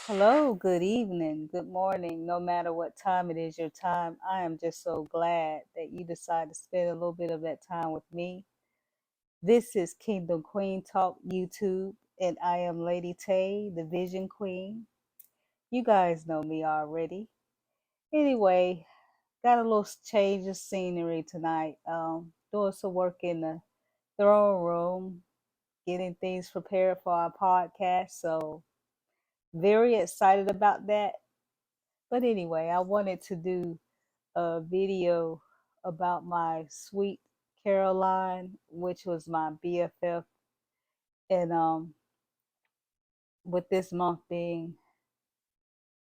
Hello, good evening, good morning, no matter what time it is your time. I am just so glad that you decided to spend a little bit of that time with me. This is Kingdom Queen Talk YouTube, and I am Lady Tay, the Vision Queen. You guys know me already. Anyway, got a little change of scenery tonight. Doing some work in the throne room, getting things prepared for our podcast. So, very excited about that. But anyway, I wanted to do a video about my Sweet Caroline, which was my BFF. And with this month being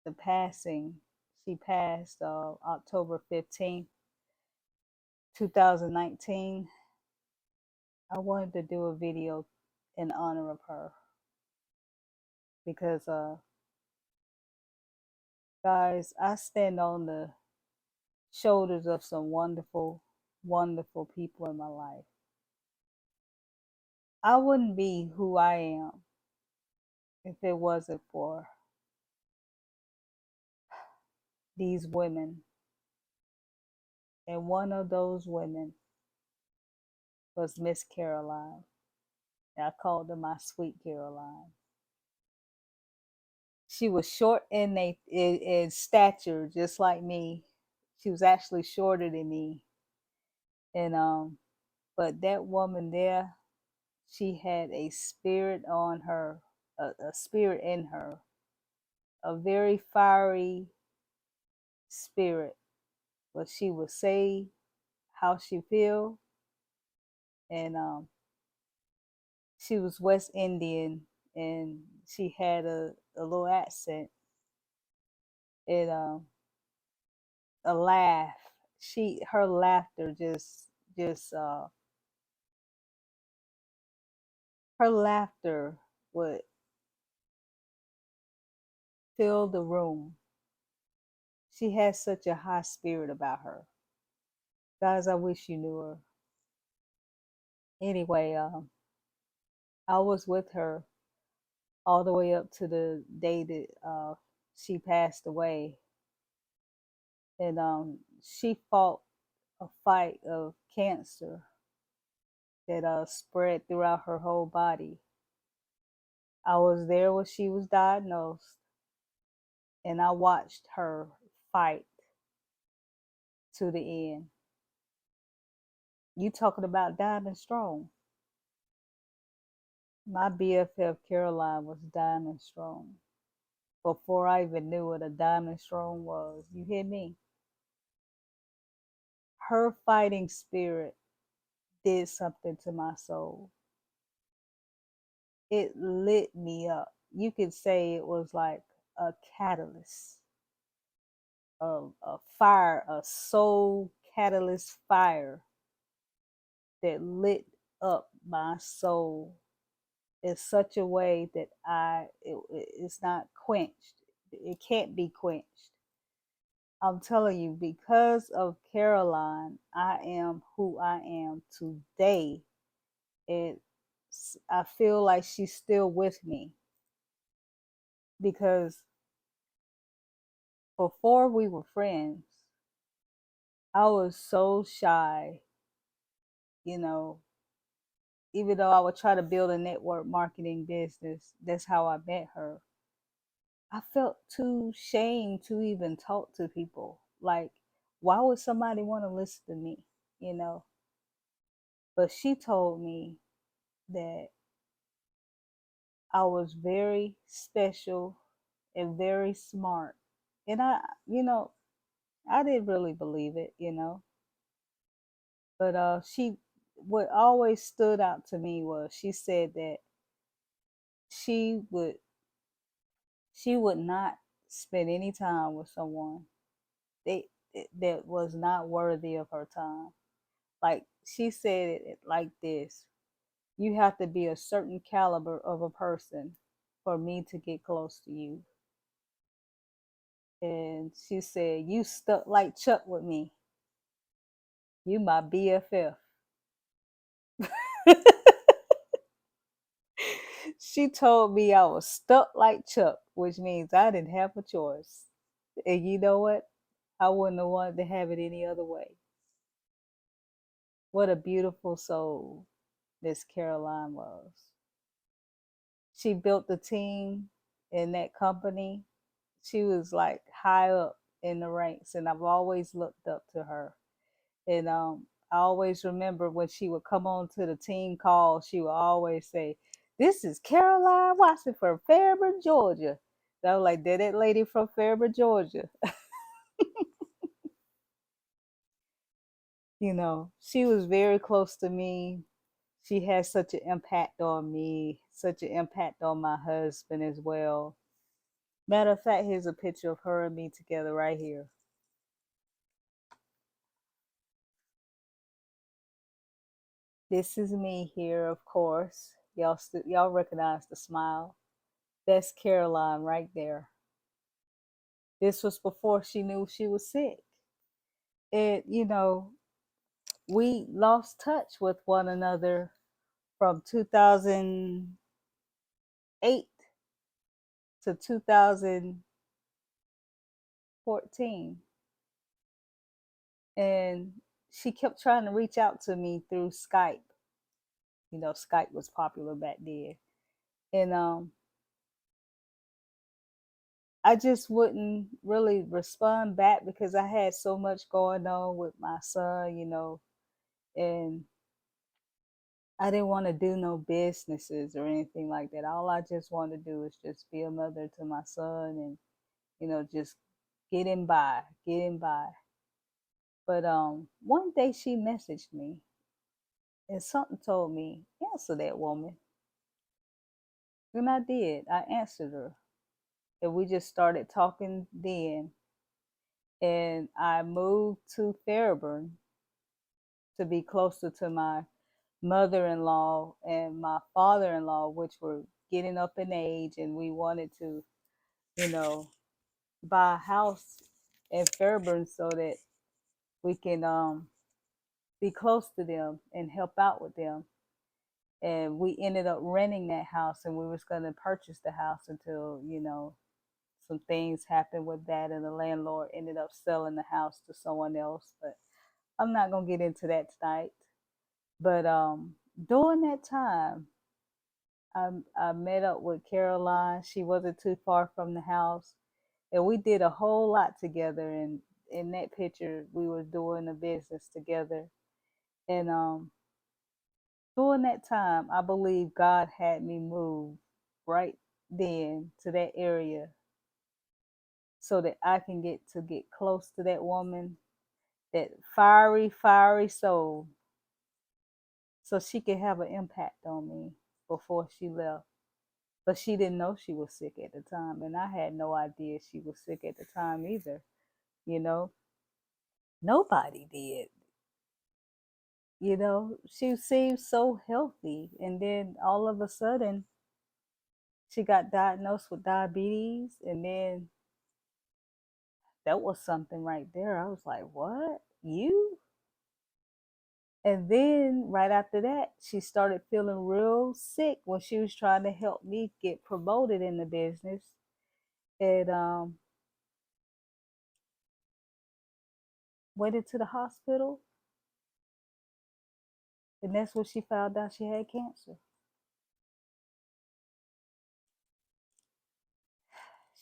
the passing, she passed October 15th, 2019. I wanted to do a video in honor of her because, guys, I stand on the shoulders of some wonderful, wonderful people in my life. I wouldn't be who I am if it wasn't for these women. And one of those women was Miss Caroline. I called her my Sweet Caroline. She was short in stature, just like me. She was actually shorter than me. And but that woman there, she had a spirit on her, a spirit in her, a very fiery spirit. But she would say how she feel, and she was West Indian, and she had a little accent and a laugh. Her laughter just her laughter would fill the room. She had such a high spirit about her. Guys, I wish you knew her. Anyway, I was with her all the way up to the day that she passed away, and she fought a fight of cancer that spread throughout her whole body. I was there when she was diagnosed, and I watched her fight to the end. You talking about Diamond Strong? My BFF Caroline was Diamond Strong before I even knew what a Diamond Strong was. You hear me? Her fighting spirit did something to my soul. It lit me up. You could say it was like a catalyst, a fire, a soul catalyst fire that lit up my soul in such a way that it's not quenched. It can't be quenched. I'm telling you, because of Caroline, I am who I am today. And I feel like she's still with me because before we were friends, I was so shy, you know, even though I would try to build a network marketing business. That's how I met her. I felt too ashamed to even talk to people. Like, why would somebody want to listen to me, you know? But she told me that I was very special and very smart. And I didn't really believe it, But what always stood out to me was she said that she would she would not spend any time with someone that was not worthy of her time. Like she said it like this: you have to be a certain caliber of a person for me to get close to you. And she said, you stuck like Chuck with me. You my BFF. She told me I was stuck like Chuck, which means I didn't have a choice. And you know what? I wouldn't have wanted to have it any other way. What a beautiful soul Miss Caroline was. She built the team in that company. She was like high up in the ranks, and I've always looked up to her. And I always remember when she would come on to the team call, she would always say, "This is Caroline Watson from Fairburn, Georgia." So I was like, that lady from Fairburn, Georgia. She was very close to me. She had such an impact on me, such an impact on my husband as well. Matter of fact, here's a picture of her and me together right here. This is me here, of course. Y'all recognize the smile. That's Caroline right there. This was before she knew she was sick. And we lost touch with one another from 2008 to 2014. And she kept trying to reach out to me through Skype. Skype was popular back then. And I just wouldn't really respond back because I had so much going on with my son, and I didn't want to do no businesses or anything like that. All I just wanted to do is just be a mother to my son and, just getting by, getting by. But one day she messaged me and something told me, answer that woman. And I did. I answered her. And we just started talking then. And I moved to Fairburn to be closer to my mother-in-law and my father-in-law, which were getting up in age, and we wanted to, you know, buy a house in Fairburn so that we can be close to them and help out with them. And we ended up renting that house, and we was going to purchase the house until some things happened with that, and the landlord ended up selling the house to someone else. But I'm not gonna get into that tonight. But during that time, I met up with Caroline. She wasn't too far from the house, and we did a whole lot together. And in that picture, we were doing a business together. And during that time, I believe God had me move right then to that area so that I can get close to that woman, that fiery, fiery soul, so she could have an impact on me before she left. But she didn't know she was sick at the time, and I had no idea she was sick at the time either. You know, nobody did. She seemed so healthy, and then all of a sudden, she got diagnosed with diabetes, and then that was something right there. I was like, "What? You?" And then right after that, she started feeling real sick when she was trying to help me get promoted in the business. And went into the hospital, and that's when she found out she had cancer.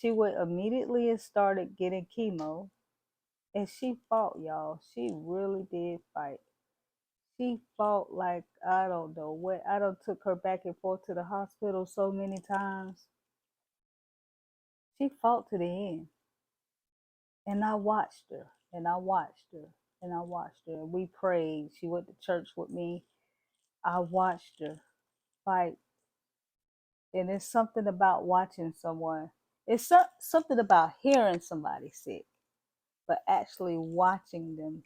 She went immediately and started getting chemo, and she fought, y'all. She really did fight. She fought like I don't know what. I done took her back and forth to the hospital so many times. She fought to the end. And I watched her, and I watched her, and I watched her. And we prayed. She went to church with me. I watched her fight. And it's something about watching someone. Something about hearing somebody sick, but actually watching them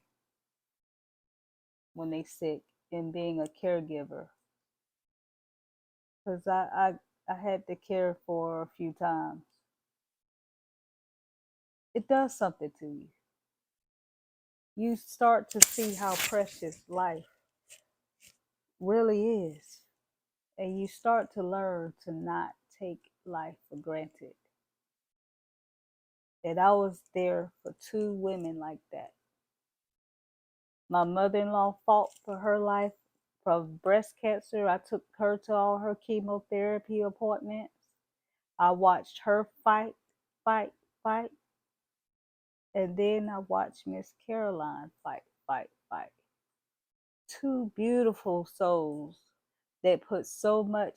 when they sick and being a caregiver. Because I had to care for her a few times. It does something to you. You start to see how precious life really is. And you start to learn to not take life for granted. And I was there for two women like that. My mother-in-law fought for her life from breast cancer. I took her to all her chemotherapy appointments. I watched her fight, fight, fight. And then I watched Miss Caroline fight, fight, fight. Two beautiful souls that put so much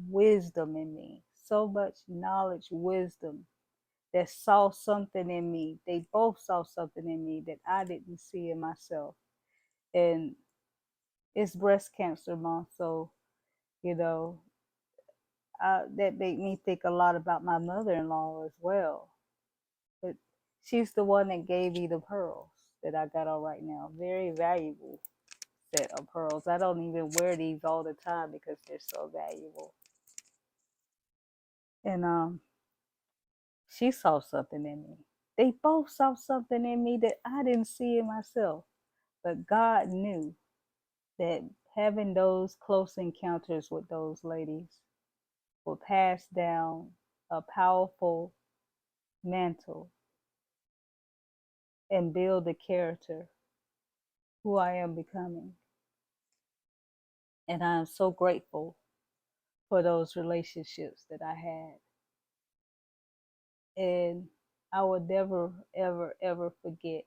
wisdom in me, so much knowledge, wisdom, that saw something in me. They both saw something in me that I didn't see in myself. And it's breast cancer month, so you know that made me think a lot about my mother-in-law as well. But she's the one that gave me the pearls that I got on right now. Very valuable set of pearls. I don't even wear these all the time because they're so valuable. And she saw something in me. They both saw something in me that I didn't see in myself. But God knew that having those close encounters with those ladies will pass down a powerful mantle and build the character who I am becoming. And I am so grateful for those relationships that I had. And I would never, ever, ever forget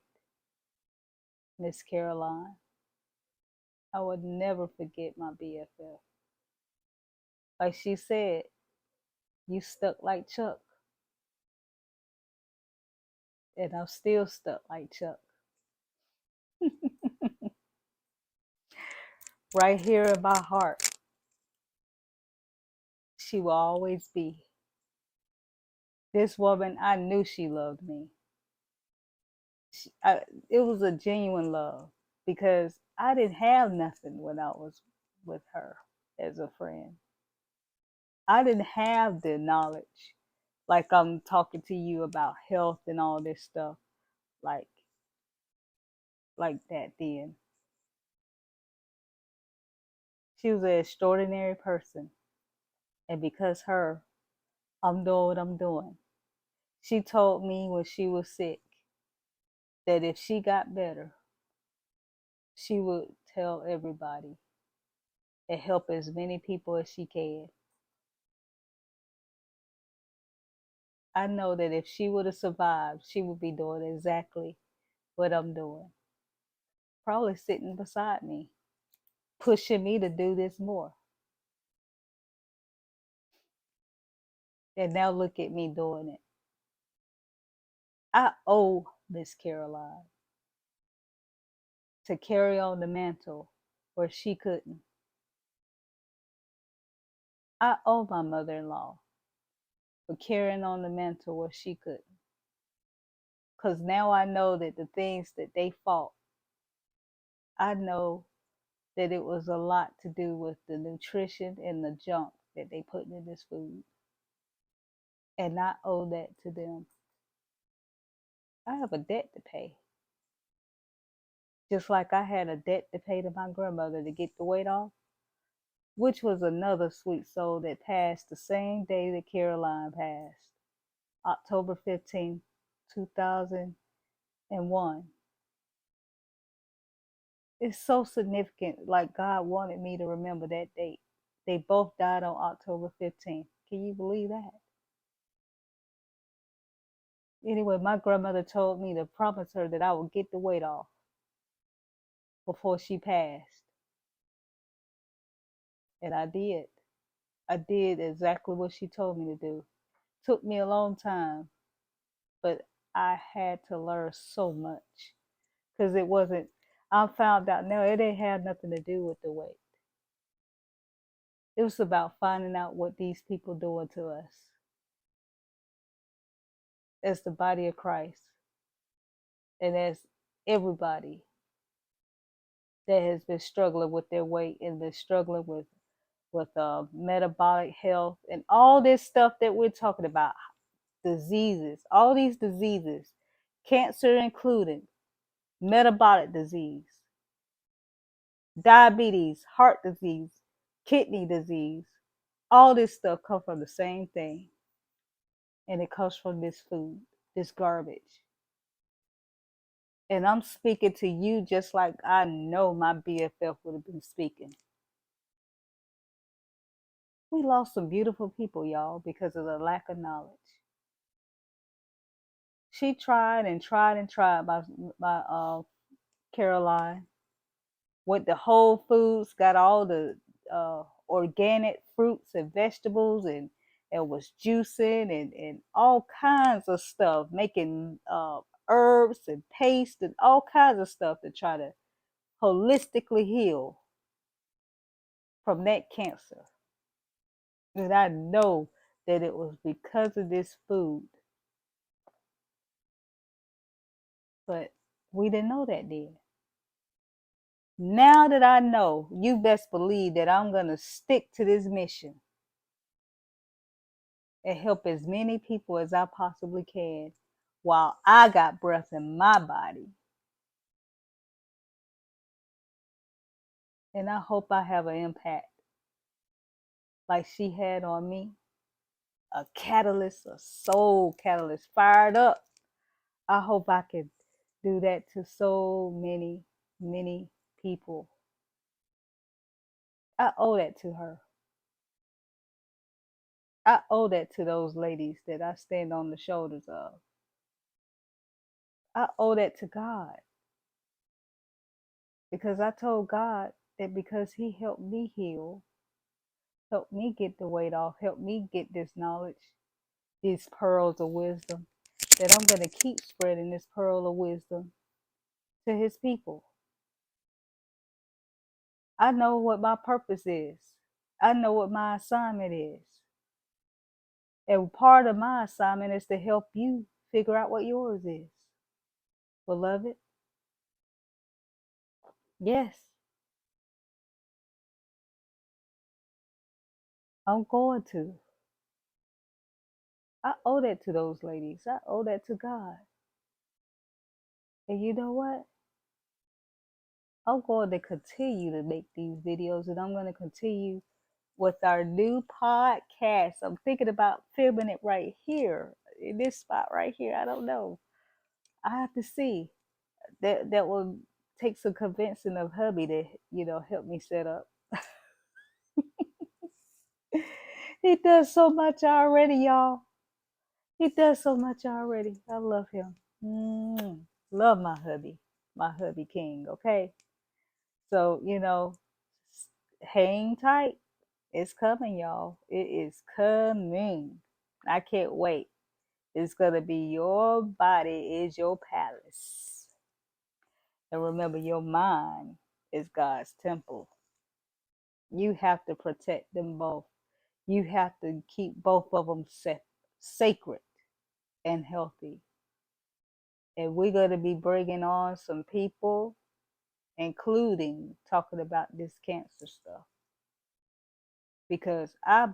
Miss Caroline. I would never forget my BFF. Like she said, you stuck like Chuck. And I'm still stuck like Chuck. Right here in my heart, she will always be. This woman, I knew she loved me. It was a genuine love because I didn't have nothing when I was with her as a friend. I didn't have the knowledge like I'm talking to you about health and all this stuff like that then. She was an extraordinary person. And because her, I'm doing what I'm doing. She told me when she was sick that if she got better, she would tell everybody and help as many people as she can. I know that if she would have survived, she would be doing exactly what I'm doing. Probably sitting beside me, pushing me to do this more. And now look at me doing it. I owe Miss Caroline to carry on the mantle where she couldn't. I owe my mother-in-law for carrying on the mantle where she couldn't. Because now I know that the things that they fought, I know that it was a lot to do with the nutrition and the junk that they put in this food. And I owe that to them. I have a debt to pay. Just like I had a debt to pay to my grandmother to get the weight off, which was another sweet soul that passed the same day that Caroline passed, October 15th, 2001. It's so significant, like God wanted me to remember that date. They both died on October 15th. Can you believe that? Anyway, my grandmother told me to promise her that I would get the weight off before she passed. And I did. I did exactly what she told me to do. Took me a long time, but I had to learn so much because it wasn't, I found out now it ain't had nothing to do with the weight. It was about finding out what these people doing to us as the body of Christ and as everybody that has been struggling with their weight and been struggling with metabolic health and all this stuff that we're talking about, diseases, all these diseases, cancer included, metabolic disease, diabetes, heart disease, kidney disease. All this stuff comes from the same thing. And it comes from this food, this garbage. And I'm speaking to you just like I know my BFF would have been speaking. We lost some beautiful people, y'all, because of the lack of knowledge. She tried and tried and tried, my Caroline. Went to Whole Foods, got all the organic fruits and vegetables, and was juicing and all kinds of stuff, making herbs and paste and all kinds of stuff to try to holistically heal from that cancer. And I know that it was because of this food, but we didn't know that then. Now that I know, you best believe that I'm going to stick to this mission and help as many people as I possibly can while I got breath in my body. And I hope I have an impact like she had on me, a catalyst, a soul catalyst, fired up. I hope I can do that to so many, many people. I owe that to her. I owe that to those ladies that I stand on the shoulders of. I owe that to God because I told God that because He helped me heal, helped me get the weight off, helped me get this knowledge, these pearls of wisdom, that I'm going to keep spreading this pearl of wisdom to His people. I know what my purpose is. I know what my assignment is. And part of my assignment is to help you figure out what yours is. Beloved, yes, I'm going to. I owe that to those ladies. I owe that to God. And you know what? I'm going to continue to make these videos, and I'm going to continue with our new podcast. I'm thinking about filming it right here in this spot right here. I don't know. I have to see. That will take some convincing of hubby to, help me set up. He does so much already, y'all. He does so much already. I love him. Love my hubby king. Okay. So, hang tight. It's coming, y'all. It is coming. I can't wait. It's going to be your body is your palace. And remember, your mind is God's temple. You have to protect them both. You have to keep both of them sacred and healthy. And we're going to be bringing on some people, including talking about this cancer stuff. Because I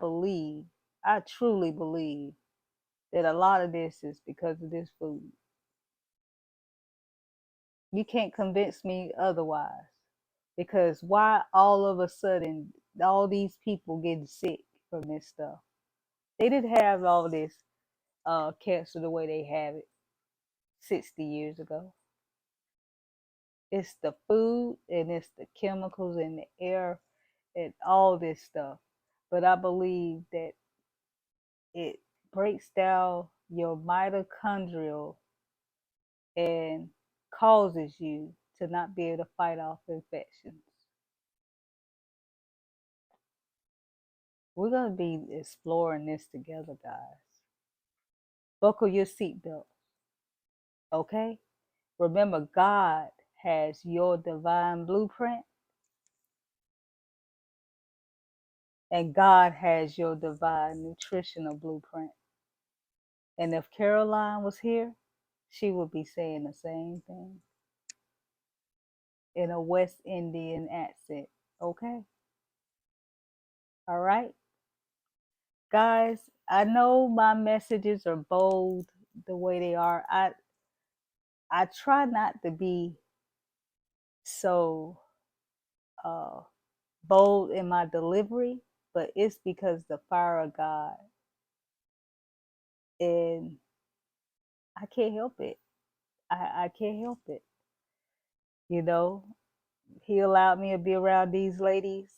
truly believe that a lot of this is because of this food. You can't convince me otherwise. Because why all of a sudden all these people getting sick from this stuff? They didn't have all this cancer the way they have it 60 years ago. It's the food and it's the chemicals in the air and all this stuff. But I believe that it breaks down your mitochondrial and causes you to not be able to fight off infections. We're going to be exploring this together, guys. Buckle your seatbelt, okay? Remember, God has your divine blueprint, and God has your divine nutritional blueprint. And if Caroline was here, she would be saying the same thing in a West Indian accent, okay? All right? Guys, I know my messages are bold the way they are. I try not to be so bold in my delivery, but it's because the fire of God, and I can't help it. I can't help it. You know, He allowed me to be around these ladies.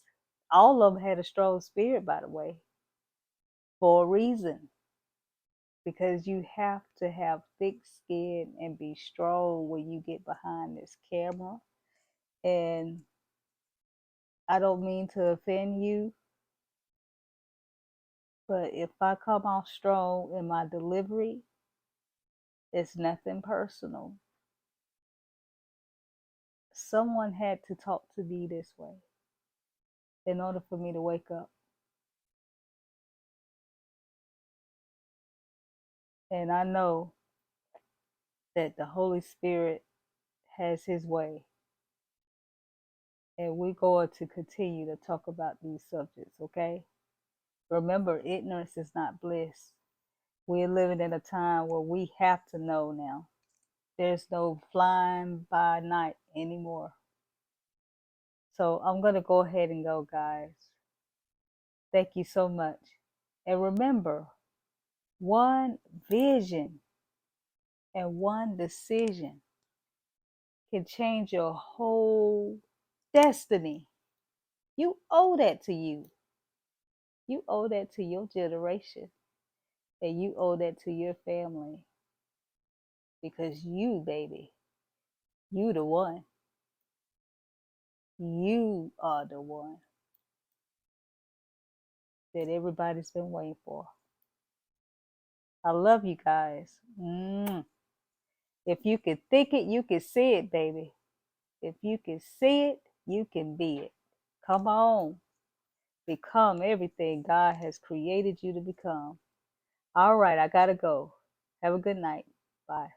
All of them had a strong spirit, by the way, for a reason. Because you have to have thick skin and be strong when you get behind this camera. And I don't mean to offend you, but if I come off strong in my delivery, it's nothing personal. Someone had to talk to me this way in order for me to wake up. And I know that the Holy Spirit has His way. And we're going to continue to talk about these subjects, okay? Remember, ignorance is not bliss. We're living in a time where we have to know now. There's no flying by night anymore. So I'm going to go ahead and go, guys. Thank you so much. And remember, one vision and one decision can change your whole destiny. You owe that to you. You owe that to your generation. And you owe that to your family. Because you, baby, you the one. You are the one that everybody's been waiting for. I love you guys. If you can think it, you can see it, baby. If you can see it, you can be it. Come on. Become everything God has created you to become. All right, I gotta go. Have a good night. Bye.